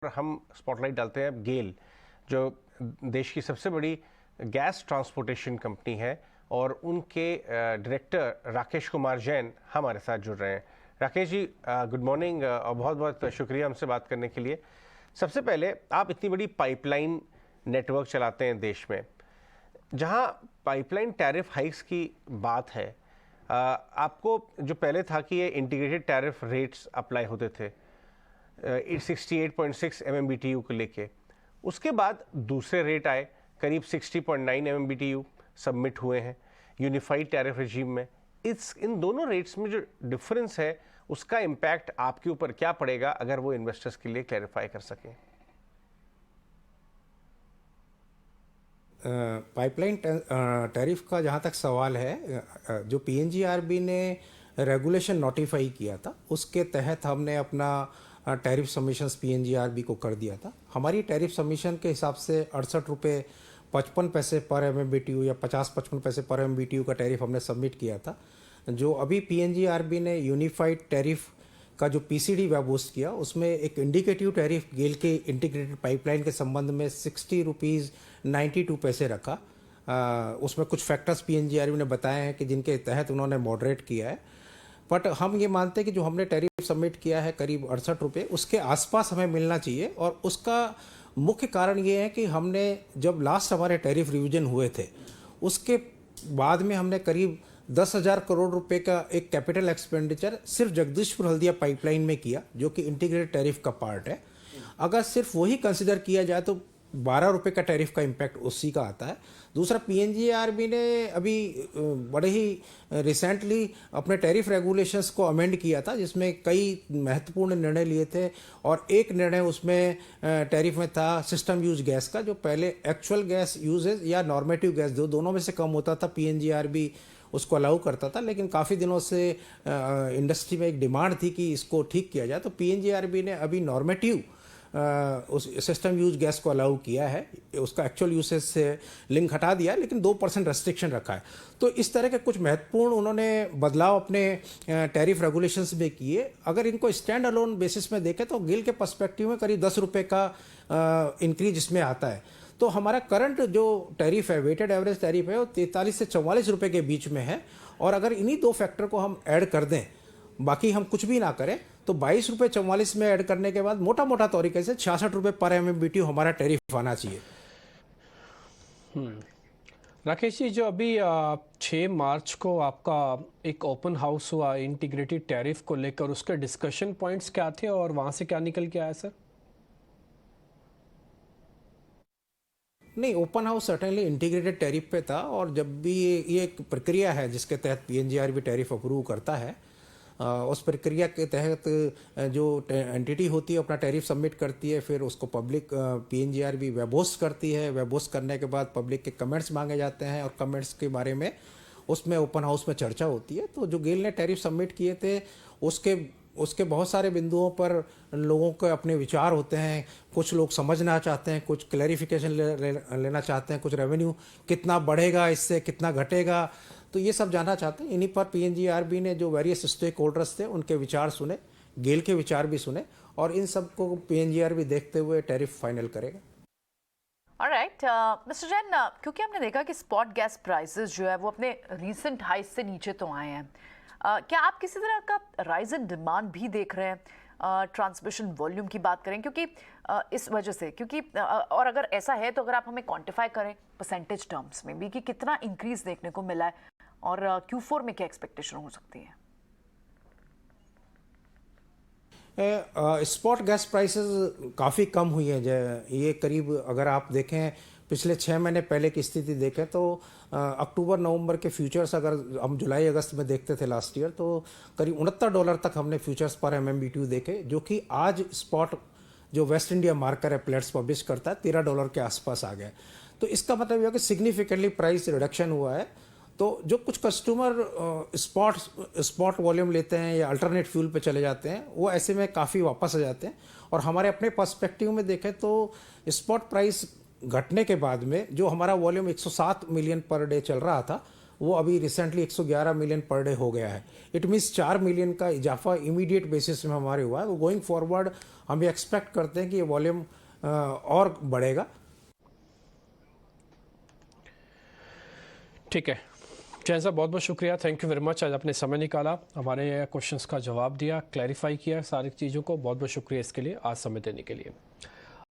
हम स्पॉटलाइट डालते हैं गेल, जो देश की सबसे बड़ी गैस ट्रांसपोर्टेशन कंपनी है, और उनके डायरेक्टर राकेश कुमार जैन हमारे साथ जुड़ रहे हैं। राकेश जी, गुड मॉर्निंग और बहुत बहुत शुक्रिया हमसे बात करने के लिए। सबसे पहले, आप इतनी बड़ी पाइपलाइन नेटवर्क चलाते हैं देश में, जहां पाइपलाइन टैरिफ हाइक्स की बात है। आपको जो पहले था कि ये इंटीग्रेटेड टैरिफ रेट्स अप्लाई होते थे 68.6 MMBTU को लेके, उसके बाद दूसरे रेट आए करीब 60.9 MMBTU सबमिट हुए हैं यूनिफाइड टैरिफ रिजीम में। इन दोनों रेट्स में जो डिफरेंस है, उसका इम्पैक्ट आपके ऊपर क्या पड़ेगा, अगर वो इन्वेस्टर्स के लिए क्लैरिफाई कर सकें। पाइपलाइन टैरिफ का जहाँ तक सवाल है, जो पीएनजीआरबी ने रेगुलेशन नोटिफाई किया था, उसके तहत हमने अपना टैरिफ सबमिशंस पीएनजीआरबी को कर दिया था। हमारी टैरिफ सबमिशन के हिसाब से 68 रुपये 55 पैसे पर MMBTU या 50-55 पैसे पर MMBTU का टैरिफ हमने सबमिट किया था। जो अभी पीएनजीआरबी ने यूनिफाइड टैरिफ का जो पीसीडी वेबहोस्ट किया, उसमें एक इंडिकेटिव टैरिफ गेल के इंटीग्रेटेड पाइपलाइन के संबंध में 60 रुपीज़ 92 पैसे रखा। उसमें कुछ फैक्टर्स पीएनजीआरबी ने बताए हैं कि जिनके तहत उन्होंने मॉडरेट किया है। बट हम ये मानते हैं कि जो हमने टैरिफ सबमिट किया है करीब 68 रुपये, उसके आसपास हमें मिलना चाहिए। और उसका मुख्य कारण ये है कि हमने जब लास्ट हमारे टैरिफ रिवीजन हुए थे, उसके बाद में हमने करीब 10,000 करोड़ रुपए का एक कैपिटल एक्सपेंडिचर सिर्फ जगदीशपुर हल्दिया पाइपलाइन में किया, जो कि इंटीग्रेटेड टैरिफ का पार्ट है। अगर सिर्फ वही कंसिडर किया जाए तो 12 रुपये का टैरिफ का इम्पैक्ट उसी का आता है। दूसरा, पीएनजीआरबी ने अभी बड़े ही रिसेंटली अपने टैरिफ रेगुलेशंस को अमेंड किया था, जिसमें कई महत्वपूर्ण निर्णय लिए थे। और एक निर्णय उसमें टैरिफ में था सिस्टम यूज गैस का, जो पहले एक्चुअल गैस यूजेज या नॉर्मेटिव गैस, दोनों में से कम होता था, पीएनजीआरबी उसको अलाउ करता था। लेकिन काफ़ी दिनों से इंडस्ट्री में एक डिमांड थी कि इसको ठीक किया जाए, तो पीएनजीआरबी ने अभी नॉर्मेटिव उस सिस्टम यूज गैस को अलाउ किया है। उसका एक्चुअल यूसेज से लिंक हटा दिया, लेकिन 2% रेस्ट्रिक्शन रखा है। तो इस तरह के कुछ महत्वपूर्ण उन्होंने बदलाव अपने टैरिफ रेगुलेशंस में किए। अगर इनको स्टैंड अलोन बेसिस में देखें तो गेल के पर्सपेक्टिव में करीब 10 रुपये का इंक्रीज इसमें आता है। तो हमारा करंट जो टैरिफ है, वेटेड एवरेज टैरिफ है, वो 43 से 44 रुपये के बीच में है। और अगर इन्हीं दो फैक्टर को हम ऐड कर दें, बाकी हम कुछ भी ना करें, तो 22 रुपये 44 में ऐड करने के बाद मोटा मोटा तरीके से 66 रुपये पर MMBTU हमारा टैरिफ आना चाहिए। राकेश जी, जो अभी 6 मार्च को आपका एक ओपन हाउस हुआ इंटीग्रेटेड टैरिफ को लेकर, उसके डिस्कशन पॉइंट्स क्या थे और वहां से क्या निकल के आया सर? नहीं, open house certainly integrated tariff पे था। और जब भी ये एक प्रक्रिया है जिसके तहत पीएनजीआरबी टैरिफ अप्रूव करता है, उस प्रक्रिया के तहत जो एंटिटी होती है अपना टैरिफ सबमिट करती है, फिर उसको पब्लिक पीएनजीआरबी वेबहोस्ट करती है। वेबहोस्ट करने के बाद पब्लिक के कमेंट्स मांगे जाते हैं, और कमेंट्स के बारे में उसमें ओपन हाउस में चर्चा होती है। तो जो गेल ने टैरिफ सबमिट किए थे, उसके बहुत सारे बिंदुओं पर लोगों के अपने विचार होते हैं। कुछ लोग समझना चाहते हैं, कुछ क्लैरिफिकेशन लेना चाहते हैं, कुछ रेवेन्यू कितना बढ़ेगा, इससे कितना घटेगा, तो ये सब जानना चाहते हैं। इन्हीं पर पीएनजीआरबी ने जो वेरियस स्टेक होल्डर्स थे उनके विचार सुने, गेल के विचार भी सुने, और इन सब को पीएनजीआरबी देखते हुए टैरिफ फाइनल करेगा। ऑलराइट मिस्टर जैन, क्योंकि हमने देखा कि स्पॉट गैस प्राइसेस जो है वो अपने रीसेंट हाई से नीचे तो आए हैं, क्या आप किसी तरह का राइज इन डिमांड भी देख रहे हैं? ट्रांसमिशन वॉल्यूम की बात करें, क्योंकि इस वजह से, क्योंकि और अगर ऐसा है तो अगर आप हमें क्वांटिफाई करें परसेंटेज टर्म्स में भी कि कितना इंक्रीज देखने को मिला है, और Q4 में क्या एक्सपेक्टेशन हो सकती है? स्पॉट गैस प्राइसेस काफ़ी कम हुई है। ये करीब, अगर आप देखें पिछले 6 महीने पहले की स्थिति देखें तो अक्टूबर नवंबर के फ्यूचर्स अगर हम जुलाई अगस्त में देखते थे लास्ट ईयर, तो करीब $69 तक हमने फ्यूचर्स पर MMBTU देखे, जो कि आज स्पॉट जो वेस्ट इंडिया मार्कर है प्लेट्स पब्लिश करता है $13 के आसपास आ गया। तो इसका मतलब यह है कि सिग्निफिकेंटली प्राइस रिडक्शन हुआ है। तो जो कुछ कस्टमर स्पॉट वॉल्यूम लेते हैं या अल्टरनेट फ्यूल पे चले जाते हैं, वो ऐसे में काफ़ी वापस आ जाते हैं। और हमारे अपने पर्सपेक्टिव में देखें तो स्पॉट प्राइस घटने के बाद में जो हमारा वॉल्यूम 107 मिलियन पर डे चल रहा था, वो अभी रिसेंटली 111 मिलियन पर डे हो गया है। इट मीन्स 4 मिलियन का इजाफा इमीडिएट बेसिस में हमारे हुआ है। तो गोइंग फॉरवर्ड हम एक्सपेक्ट करते हैं कि ये वॉल्यूम और बढ़ेगा। ठीक है जैन साहब, बहुत बहुत शुक्रिया, थैंक यू वेरी मच। आज आपने समय निकाला, हमारे क्वेश्चंस का जवाब दिया, क्लैरिफाई किया सारी चीज़ों को। बहुत बहुत शुक्रिया इसके लिए, आज समय देने के लिए।